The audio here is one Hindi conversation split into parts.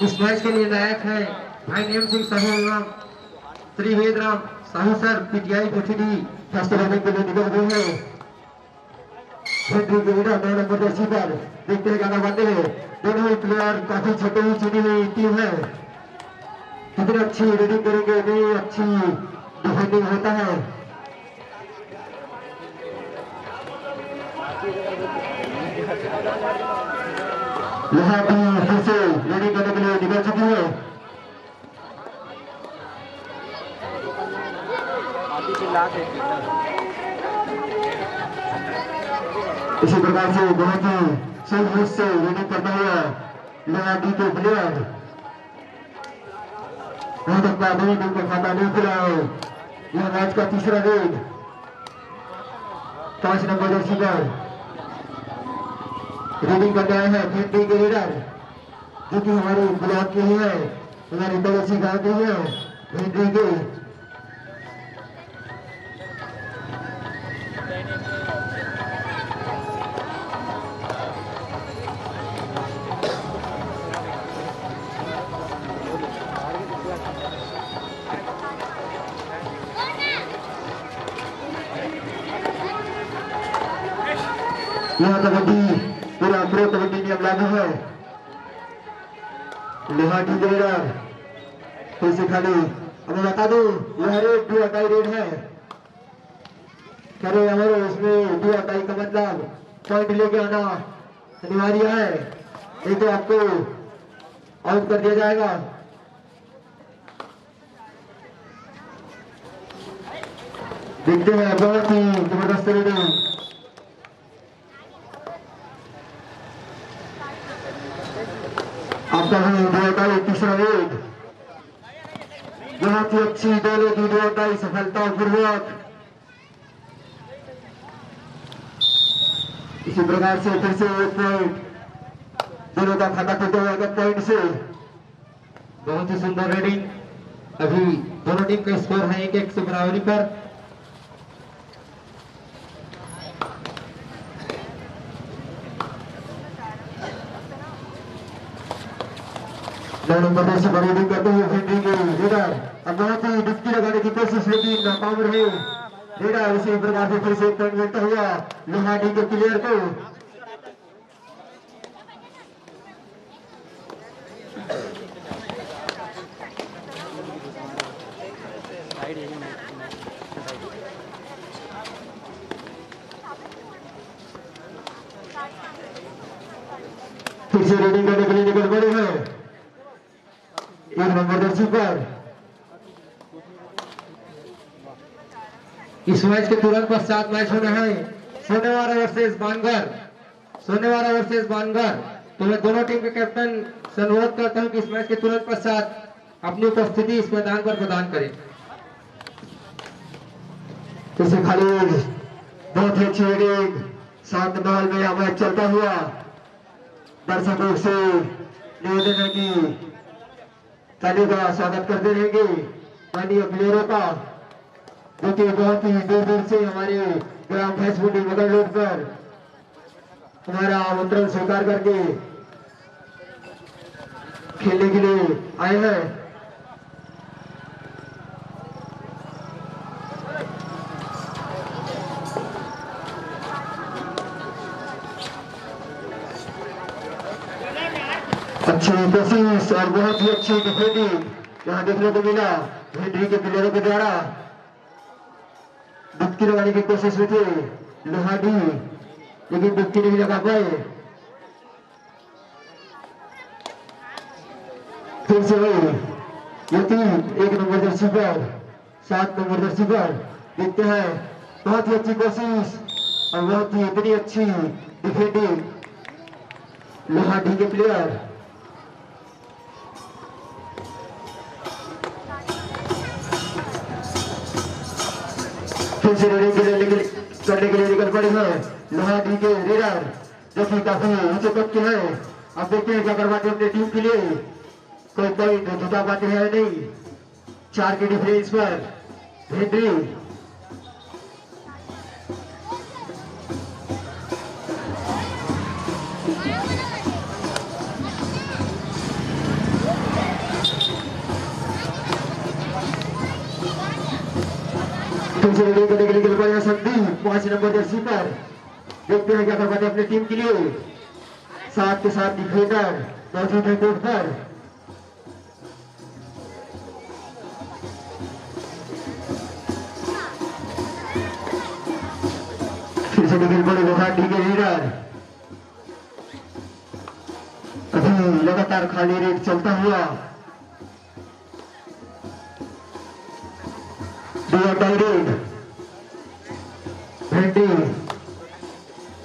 इस मैच के निर्णायक है भाई नेम सिंह साहू एवं Shri Vedram Sahu sir PTI PTD first करने के लिए निकल गए हैं। हेनरी गेविडा 9 नंबर जर्सी पर देखते हैं क्या बातें हैं। दोनों ही प्लेयर काफी छोटे ही चुनी हुई टीम है। कितनी अच्छी रेडिंग करेंगे, नहीं अच्छी डिफेंडिंग होता है। यहाँ टीम फिर से रेडिंग करने के लिए निकल चुकी है। इसी प्रकार से बहुत ही सही से रेडिंग करता हुआ लगा डी के प्लेयर बहुत अपना नई टीम का खाता नहीं खुला है। यह मैच का तीसरा रेड 5 नंबर जर्सी पर रेडिंग करने आए हैं हेनरी गेविडा जो कि हमारे ब्लॉक के ही है, हमारे पड़ोसी गांव के ही है। हेनरी के यहाँ कबड्डी पूरा प्रो कबड्डी नियम लागू है। लोहाटी गेविडर फिर से खाली अब बता दो यह रेड 2 अटाई रेड है। करे हमारे उसमें 2 अटाई का मतलब पॉइंट लेके आना अनिवार्य है, नहीं तो आपको आउट कर दिया जाएगा। देखते हैं बहुत ही जबरदस्त रेडिंग। आपका भी तीसरा रेड बहुत ही अच्छी दोनों की 2 अटाई सफलतापूर्वक। इसी प्रकार से फिर से 1 पॉइंट दोनों का खाता खुलता हुआ 1 पॉइंट से। बहुत ही सुंदर रेडिंग। अभी दोनों टीम का स्कोर है 1-1 से बराबरी पर। नंबर से बड़ी करते हुए हेनरी गेविडा अब बहुत ही डुबकी लगाने की कोशिश लेकिन नाकाम रहे गेविडा। इसी प्रकार से फिर से 1 पॉइंट मिलता हुआ लोहाटी के प्लेयर को। फिर से रेडिंग करने के लिए निकल पड़े हैं 1 नंबर जर्सी पर। इस मैच के तुरंत पश्चात मैच होना है सोनेवारा वर्सेस बानगर। सोनेवारा वर्सेस बानगर। तो मैं दोनों टीम के कैप्टन से अनुरोध करता हूं कि इस मैच के तुरंत पश्चात अपनी उपस्थिति इस मैदान पर प्रदान करें। इसे खाली बहुत ही अच्छी रेडिंग शांत माहौल में यह मैच चलता हुआ दर्शकों से निवेदन है कि ताली का स्वागत करते रहेंगे माननीय प्लेयरों का, जो कि बहुत ही दूर दूर से हमारे ग्राम भैंसपुटी बगल रोड पर हमारा आमंत्रण स्वीकार करके खेलने के लिए आए हैं। अच्छी कोशिश और बहुत ही अच्छी डिफेंडिंग यहाँ देखने को मिला हेनरी के प्लेयरों के द्वारा। डुबकी लगाने की कोशिश हुई थी लोहाटी, लेकिन डुबकी नहीं लगा पाए। फिर से वही ये टीम 1 नंबर जर्सी पर 7 नंबर जर्सी पर देखते हैं बहुत ही अच्छी कोशिश और बहुत ही इतनी अच्छी डिफेंडिंग लोहाटी के प्लेयर। फिर से रेडिंग करने के लिए निकल पड़े हैं लोहाटी के रेडर, जो कि काफी ऊंचे पद के हैं। अब देखते हैं क्या करवाते हैं अपनी टीम के लिए। कोई पॉइंट जुटा पाते हैं नहीं। 4 के डिफरेंस पर हेनरी पीछे रेडी करने के लिए निकल पड़ेगा संदीप 5 नंबर जर्सी पर। देखते हैं क्या कर पाते हैं अपनी टीम के लिए। साथ के साथ डिफेंडर मौजूद है कोर्ट पर। फिर से निकल पड़े लोहांडी के लीडर। अभी लगातार खाली रेट चलता हुआ भेंडी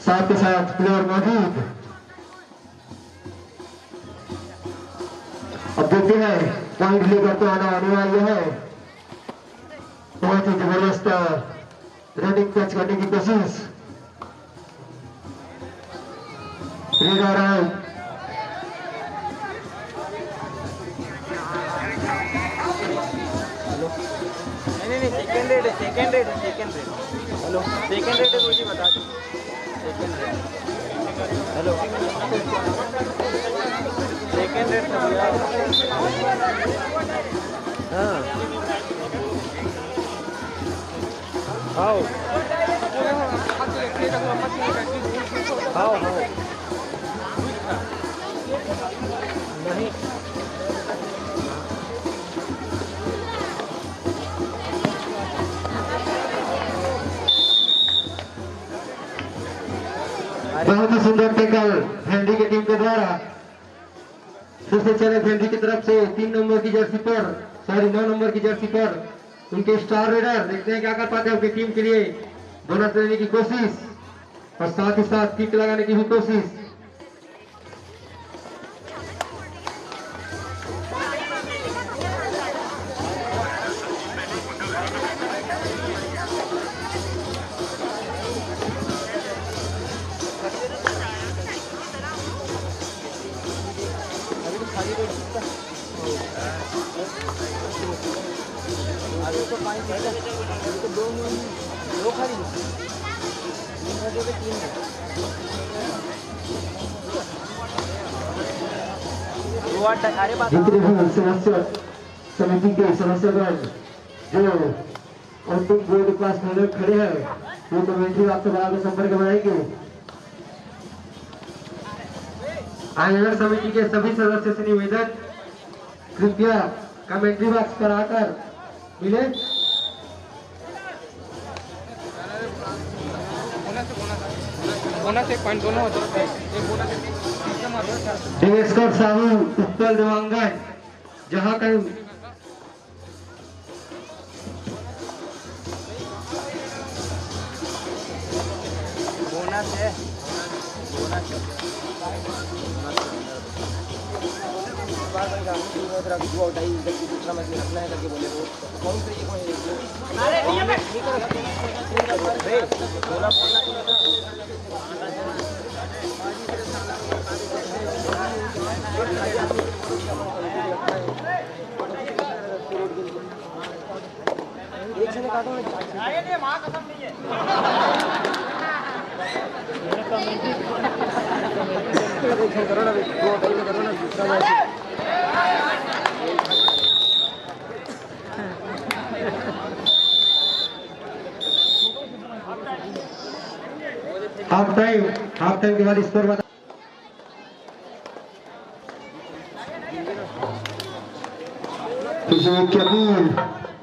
साथ के साथ प्लेयर मौजूद। अब देखते हैं पॉइंट लेकर तो आना आने वाली है। बहुत ही जबरदस्त रनिंग कैच करने की कोशिश आ रहा है। नहीं second rate hello second rate मुझे बता दो second rate hello second rate हाँ आओ नहीं बहुत ही सुंदर टैकल भेंडी की टीम के द्वारा। फिर से चले भेंडी की तरफ से 3 नंबर की जर्सी पर 9 नंबर की जर्सी पर उनके स्टार रेडर। देखते हैं क्या कर पाते हैं अपनी टीम के लिए। बोनस लेने की कोशिश और साथ ही साथ किक लगाने की भी कोशिश। जितने भी समस्या समिति के सदस्यगण जो अंतिम बोर्ड पास होने खड़े हैं वो कमेटी आपसे बराबर संपर्क बनाएंगे। आयोजन समिति के सभी सदस्यों से निवेदन कृपया कमेंट्री बॉक्स पर आकर मिले। बोनस एक पॉइंट दोनों होते हैं एक बोनस देवेश्वर साहू उत्पल देवांगन जहां कहीं बोनस है दूसरा मैच रखना है करके बोले कौन एक से काटो नहीं मां कसम नहीं है करो ना करो ना दूसरा मैच हाफ टाइम के बाद स्कोर बता।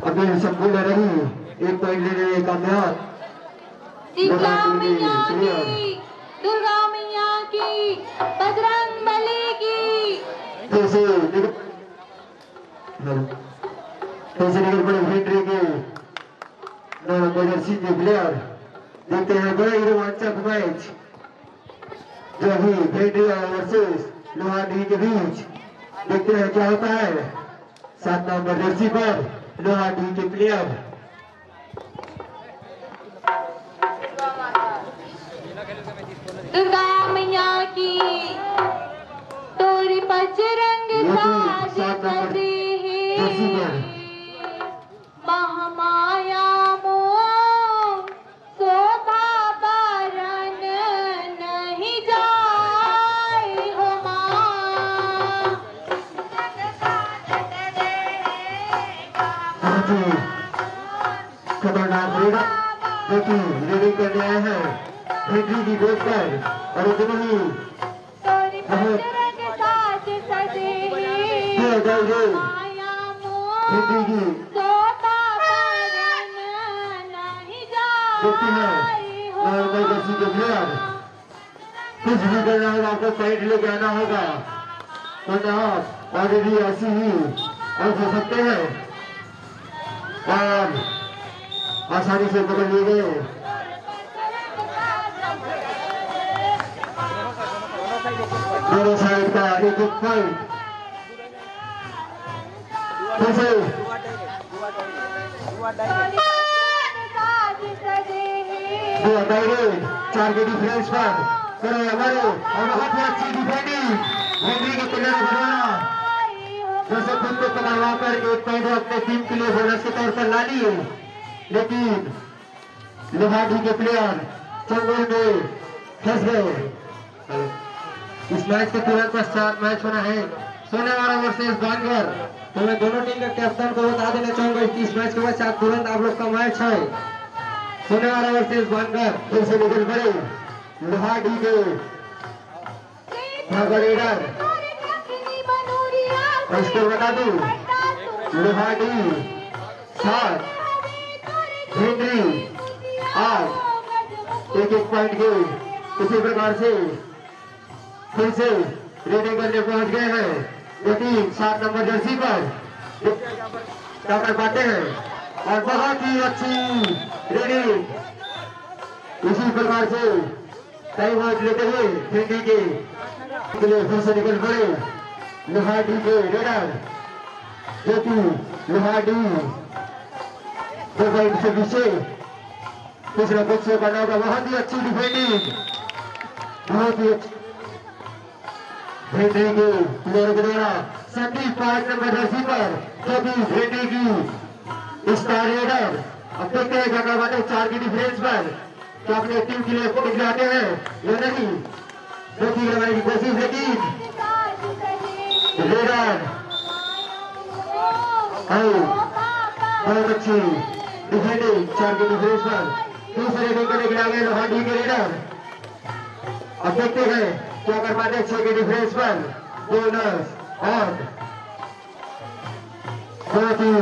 अभी संपूर्ण रही 1 पॉइंट लेने में कामयाब। दुर्गा मैया की बजरंग बली की निकल पड़े विक्ट्री के जर्सी के प्लेयर। देखते हैं बड़ा ही रोमांचक मैच जो अभी भेंडिया वर्सेस लोहांडी के बीच। देखते हैं क्या होता है। 7 नंबर जर्सी पर लोहांडी के प्लेयर दुर्गा मैया की तोरी बजरंग साज करे महामाया मोह शोभा बरन नहीं जाए हो मां। खतरनाक जो कि रीडिंग करने आए हैं भेंडी की गोद पर और इतनी ही तोरी पत्थर के साथ सजे भेंडी की सोता परन नहीं देखती है जाए हो नॉर्मल जर्सी के प्लेयर कुछ भी करना होगा आपको पॉइंट लेके आना होगा वरना आप ऑलरेडी ऐसी ही आउट हो सकते हैं और आसानी से पकड़ लिए गए दोनों साइड का एक एक पॉइंट कैसे चार के डिफरेंस पर करो हमारे और बहुत ही अच्छी डिफेंडिंग भेंडी के प्लेयर बनाना जैसे खुद को पकड़वा कर एक पॉइंट अपने टीम के लिए बोनस के तौर पर ला लिए लेकिन लोहाडी के प्लेयर चंगुल में फंस गए इस मैच के तुरंत पश्चात मैच होना है सोनेवाला वर्सेस बांगर तो मैं दोनों टीम के कैप्टन को बता देना चाहूंगा इस मैच के पश्चात तुरंत आप लोग का मैच है सोनेवाला वर्सेस बांगर फिर से निकल पड़े लोहाडी के भागरेडर इसको बता दूं लोहाडी 7 भेंडी 8 एक एक पॉइंट के इसी प्रकार से फिर से रेडिंग करने पहुंच गए हैं जो टीम 7 नंबर जर्सी पर कर पाते हैं और बहुत ही अच्छी रेडिंग इसी प्रकार से टाइम आउट लेते हुए भेंडी के लिए फिर से निकल पड़े लोहाडी के रेडर जो कि लोहाडी 2 पॉइंट से पीछे तीसरा कुछ से बना होगा बहुत ही अच्छी डिफेंडिंग बहुत ही अच्छी भेंडी के प्लेयर के द्वारा सभी 5 नंबर जर्सी पर जो कि भेंडी की स्टार रेडर अब देखते हैं क्या करवाते हैं 4 की डिफरेंस पर क्या अपने टीम के लिए पॉइंट लाते हैं या नहीं जो कि लगाने की कोशिश लेकिन रेडर बहुत अच्छी डिफेंडिंग 4 की डिफरेंस पर दूसरे रेडिंग करने के लिए आगे लोहाडी के रेडर अब देखते हैं क्या कर पाते हैं 6 के डिफरेंस पर बोनस और बहुत ही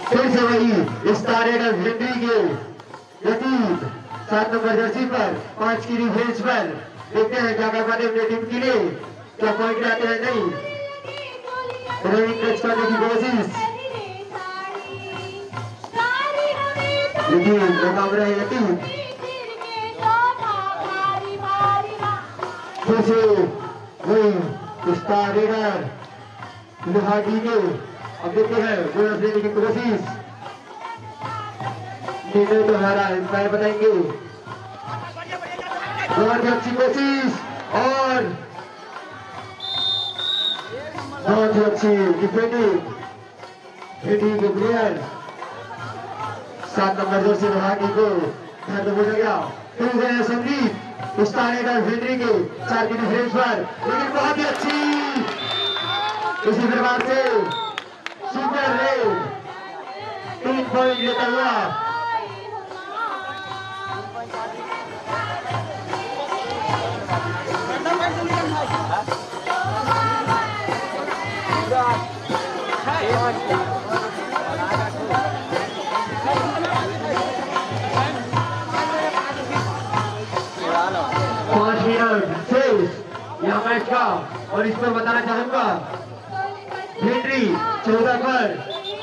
फिर से वही स्टार रेडर भेंडी के यतीम 7 नंबर जर्सी पर 5 की डिफरेंस पर देखते हैं क्या कर पाते हैं अपने टीम के लिए क्या पॉइंट लाते हैं नहीं रनिंग टच करने की कोशिश लेकिन मुकाबला यतीम फिर से वही स्टार रेडर लोहाडी के अब देखते हैं बोनस लेने की कोशिश निर्णय तो हमारा एम्पायर बताएंगे बहुत ही अच्छी कोशिश और बहुत ही अच्छी डिफेंडिंग भेंडी के प्लेयर 7 नंबर जर्सी लोहाडी को घर हो गया फिर गए संदीप स्टार रेडर भेंडी के 4 की डिफरेंस पर लेकिन बहुत ही अच्छी इसी प्रकार से सुपर रेड 3 पॉइंट लेता हुआ यहाँ मैच का और इस पर बताना चाहूंगा भेंडी 14 पर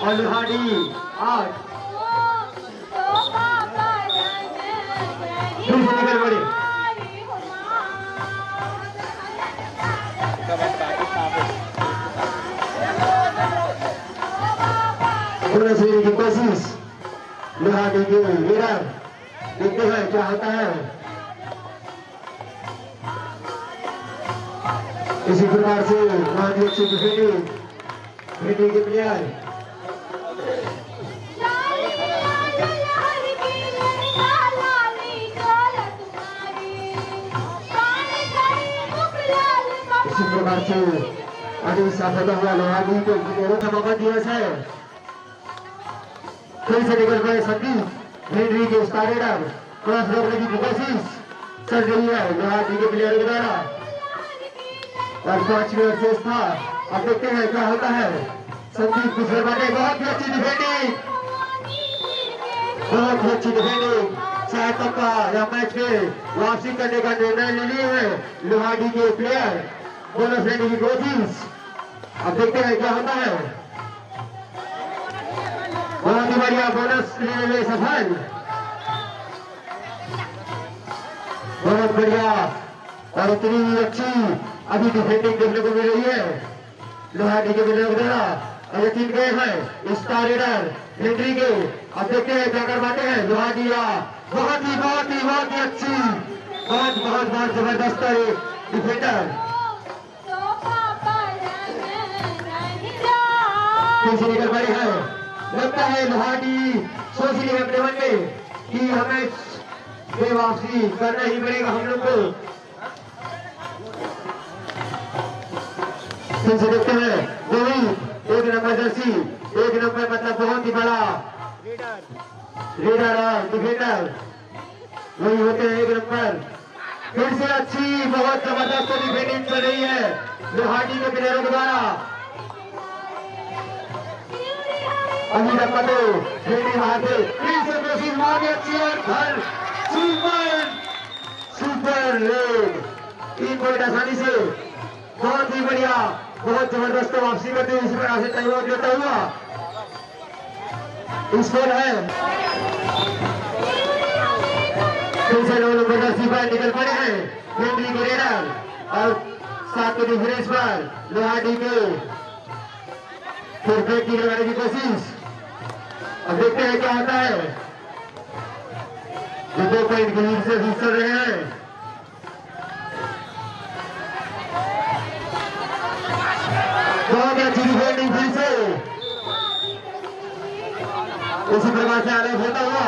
और लोहाडी 8 फिर से निकल पड़े बोनस लेने की कोशिश लोहाडी के लीडर देखते हैं क्या होता है इसी प्रकार से बहुत ही अच्छी डिफेंडिंग भेंडी के प्लेयर इसी प्रकार से अभी सफल हुआ लोहाडी को मौका दिवस है फिर से निकल पड़े संदीप हेनरी के स्टारेडर क्रॉस रोकने की कोशिश चल रही है लोहाटी के प्लेयर के द्वारा और 5 मिनट शेष था। अब देखते हैं क्या होता है। संदीप पिछले बारे बहुत ही अच्छी डिफेंडिंग, बहुत ही अच्छी डिफेंडिंग, शायद तक का या मैच में वापसी करने का निर्णय ले लिए हैं लोहाटी के प्लेयर। बोनस लेने की कोशिश, अब देखते हैं क्या होता है। बहुत ही बढ़िया बोनस लेने में सफल, बहुत बढ़िया और इतनी अच्छी अभी डिफेंडिंग देखने को मिल रही है लोहाटी के प्लेयर द्वारा। और 3 गए हैं स्टार रेडर हेनरी के। अब देखते हैं क्या करवाते हैं लोहाटी। बहुत ही अच्छी, बहुत जबरदस्त डिफेंडर फिर से निकल पड़े हैं। लगता है लोहाटी सोच लिए अपने मन में कि हमें वापसी करना ही पड़ेगा हम लोग को। फिर से देखते हैं रोहित 1 नंबर जर्सी, 1 नंबर मतलब बहुत ही बड़ा रीडर और डिफेंडर वही होते हैं 1 नंबर। फिर से अच्छी बहुत जबरदस्त डिफेंडिंग चल रही है लोहाटी के प्लेयरों द्वारा। अभी तक तो हेनरी मारते फिर से कोशिश मारनी अच्छी और घर सुपर लेग 3 पॉइंट आसानी से, बहुत ही बढ़िया, बहुत जबरदस्त वापसी करते हुए इसी प्रकार से टाइम आउट लेता हुआ स्कोर है। फिर से 9 नंबर जर्सी पर निकल पड़े हैं हेनरी के रेडर और 7 के डिफरेंस पर लोहाटी के फिर ब्रेक की लगाने की कोशिश। अब देखते हैं क्या होता है। जो 2 पॉइंट की लीड से जीत रहे हैं। बहुत अच्छी डिफेंडिंग फिर से उसी प्रकार से आगे होता हुआ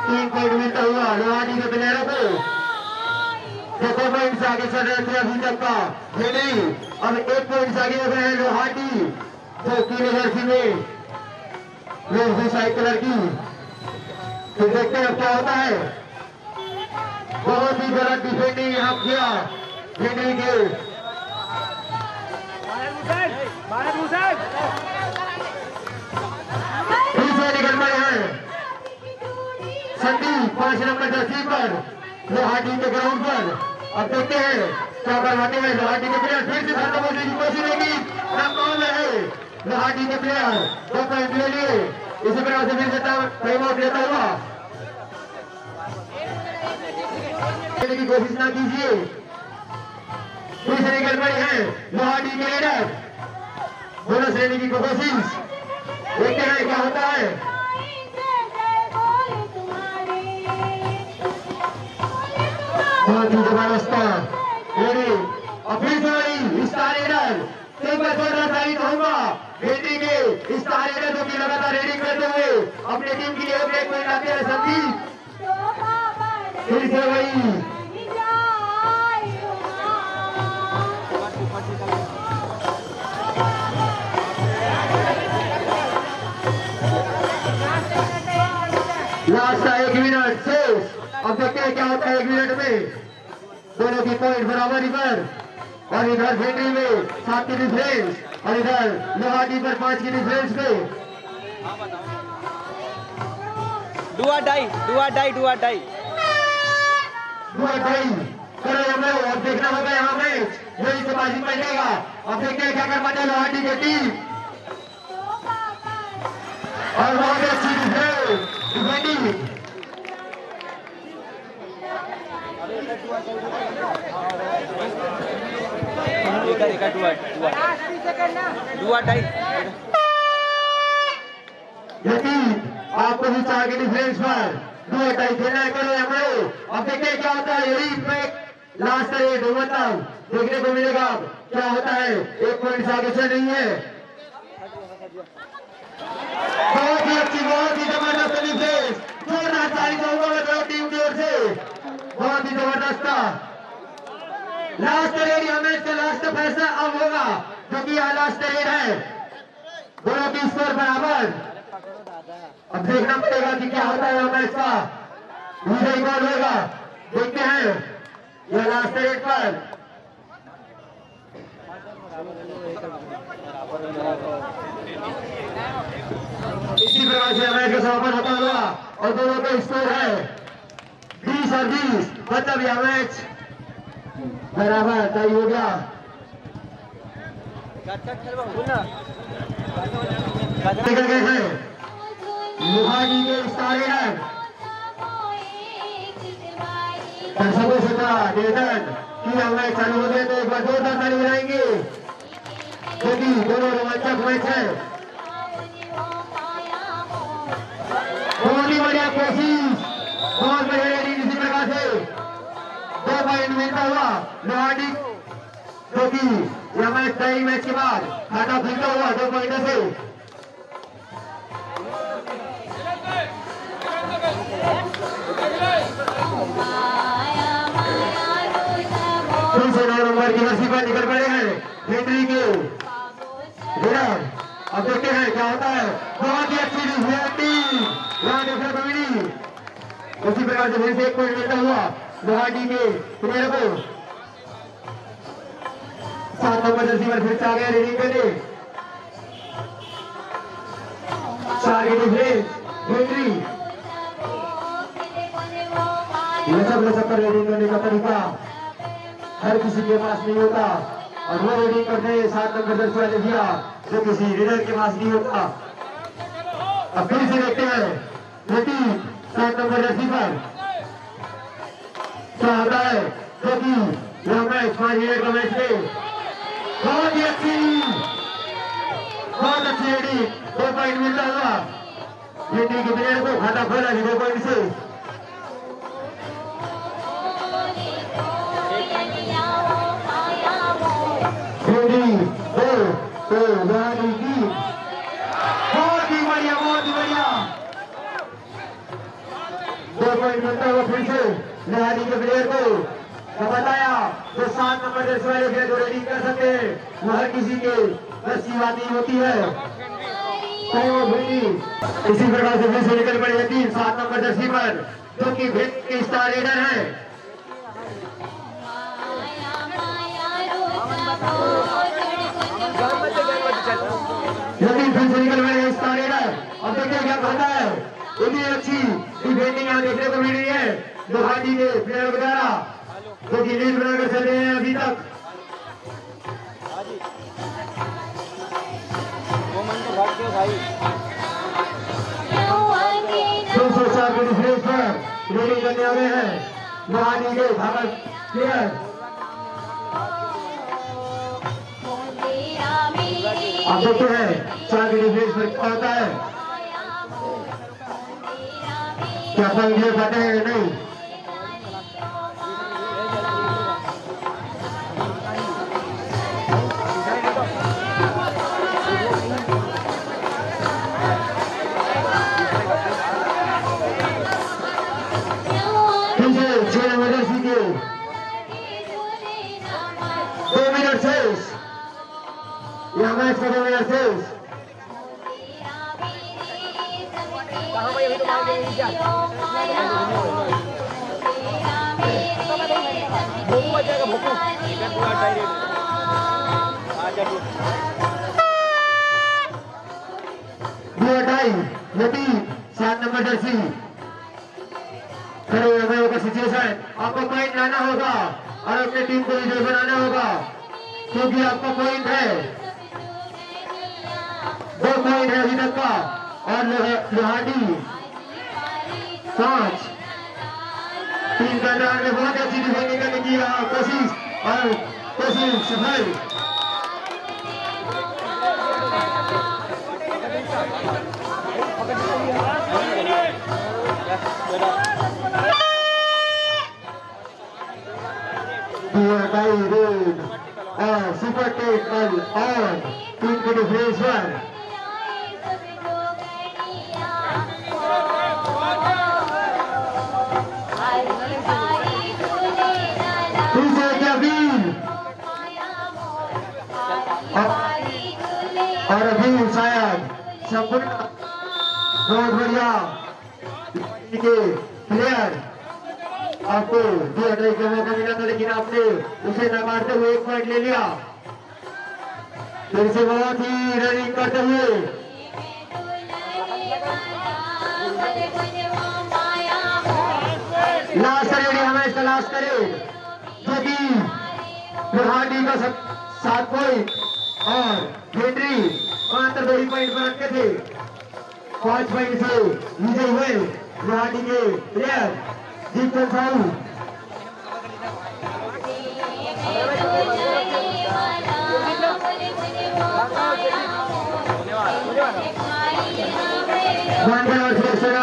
3 पॉइंट मिलता हुआ लोहाटी के प्लेयरों को। 2 पॉइंट से आगे चल रहे थे अभी तक का हेनरी, अब 1 पॉइंट से आगे हो गए हैं लोहाटी जो पीले जर्सी में साइड कलर की। फिर देखते हैं अब क्या होता है। बहुत ही गलत डिफेंडिंग यहाँ किया हेनरी के। फिर से निकल पड़े हैं संदीप 5 नंबर जर्सी पर लोहाटी के ग्राउंड पर। अब देखते हैं क्या करवाते हैं लोहाटी के प्लेयर। फिर से खत्म होने की कोशिश होगी, नाकाम है लोहाटी के प्लेयर। 2 पॉइंट ले लिए, इसी प्रकार से फिर से टाइम आउट लेता हुआ की कोशिश ना कीजिए। फिर से निकल पड़े हैं लोहाटी के रेडर, बोनस लेने की कोशिश। देखते हैं क्या होता है। बहुत ही जबरदस्त और फिर से स्टार रेडर कहूंगा हेनरी के स्टार रेडर जो कि लगातार रेडिंग करते हुए अपने टीम के लिए ब्रेक पॉइंट आते हैं संदीप। फिर से वही लास्ट का 1 मिनट शेष। अब देखते हैं क्या होता है 1 मिनट में। दोनों की पॉइंट बराबरी पर और इधर हेनरी में 7 की डिफरेंस और इधर लोहाटी पर 5 की डिफरेंस पे। डुआ डाई करो हमें। अब देखना होगा यहाँ मैच वही से बाजी पड़ेगा। अब देखते हैं क्या कर पाते हैं लोहाटी की टीम। और बहुत अच्छी डिफेंडिंग डुआ डाई आपको भी चाह के डिफरेंस पर 2 टाई खेलना है, करो हमें। अब देखते हैं क्या होता है। यही लास्ट रेड मतलब देखने को मिलेगा क्या होता है। 1 पॉइंट से आगे चल रही है। बहुत ही अच्छी, बहुत ही जबरदस्त डिफेंस, जोरदार ताली चाहूंगा टीम की ओर से। बहुत ही जबरदस्त लास्ट रेड या मैच का लास्ट फैसला अब होगा जो कि यहाँ लास्ट रेड है। दोनों की स्कोर बराबर। अब देखना पड़ेगा कि क्या होता है मैच का, विजय कौन होगा। देखते हैं यह लास्ट रेट पर इसी प्रकार से मैच का समापन होता हुआ और दोनों का स्कोर है 20 और 20। मतलब यह मैच बराबर तय हो गया। निकल गए हैं लोहानी के स्टार दर्शकों से था निवेदन कि यह मैच चालू हो गए तो एक बार जोरदार ताली बजाएंगे, क्योंकि दोनों रोमांचक मैच है। बहुत ही बढ़िया कोशिश, बहुत बढ़िया रेडिंग। इसी प्रकार से 2 पॉइंट मिलता हुआ लोहानी, जो कि यह मैच तय मैच के बाद खाता खुलता हुआ 2 पॉइंटों से। फिर से 9 नंबर की रस्सी पर निकल पड़े हैं हेनरी के विनर। अब देखते हैं क्या होता है। बहुत ही अच्छी यहाँ देखने को मिली। उसी प्रकार से फिर से 1 पॉइंट मिलता हुआ लोहानी के प्लेयर को। 7 नंबर जर्सी पर फिर से आ गया रेडिंग करने। 4 के डिफरेंस हेनरी। लचक कर रेडिंग करने का तरीका हर किसी के पास नहीं होता, और वो रेडिंग करने 7 नंबर जर्सी वाले दिया जो किसी रीडर के पास नहीं होता। अब फिर से देखते हैं बेटी 7 नंबर जर्सी पर क्या होता है, जो कि यह मैच 5 मिनट का मैच है। बहुत ही अच्छी रेडिंग, 2 पॉइंट मिलता हुआ बेटी के प्लेयर को। खाता खोला 2 पॉइंट से। बहुत ही बढ़िया 2 पॉइंट मिलता हुआ फिर से लोहानी के प्लेयर को। बताया जो 7 नंबर जर्सी वाले प्लेयर जो रेडिंग कर सकते हैं, वो हर किसी के बस की बात नहीं होती है। इसी प्रकार से फिर से निकल पड़े हैं 3 7 नंबर जर्सी पर, जो कि भेद के स्टार रेडर है। लेकिन फिर से निकल रहे हैं स्टार रेडर। अब देखिए क्या कहता है। इतनी अच्छी डिफेंडिंग यहाँ देखने को मिल रही है लोहानी के प्लेयर द्वारा, जो कि लीड बनाकर चल रहे हैं अभी तक। 204 के डिफरेंस पर रेडिंग करने आ रहे हैं लोहानी के भारत प्लेयर। आप देखते हैं 4 के डिफरेंस पर क्या होता है, क्या पॉइंट ले पाते हैं नहीं। फिर से 6 नंबर जर्सी के 2 मिनट शेष, यह मैच का 2 मिनट शेष। यदि 7 नंबर जर्सी खड़े हुए का सिचुएशन, आपको पॉइंट लाना होगा और अपने टीम को विजय बनाना होगा, क्योंकि आपका पॉइंट है 2 पॉइंट है अभी तक का, और लोहानी 5। टीम का दौरान में बहुत अच्छी डिफेंडिंग करने की कोशिश और कोशिश सफल। सुपर टेक्निकल और टीम के डिफरेंस पर और अभी शायद संपूर्ण बहुत बढ़िया के प्लेयर आपको 2 का मौका मिला था लेकिन आपने उसे न मारते हुए 1 पॉइंट ले लिया। फिर से बहुत ही रनिंग करते हुए लास्ट करेंगे हमें इसका लास्ट करें जो कि गुवाहाटी का 7 पॉइंट और हेनरी मात्र 2 पॉइंट पर रखे थे। 5 पॉइंट से विजय हुए गुवाहाटी के प्लेयर दीपक साहू। धन्यवाद।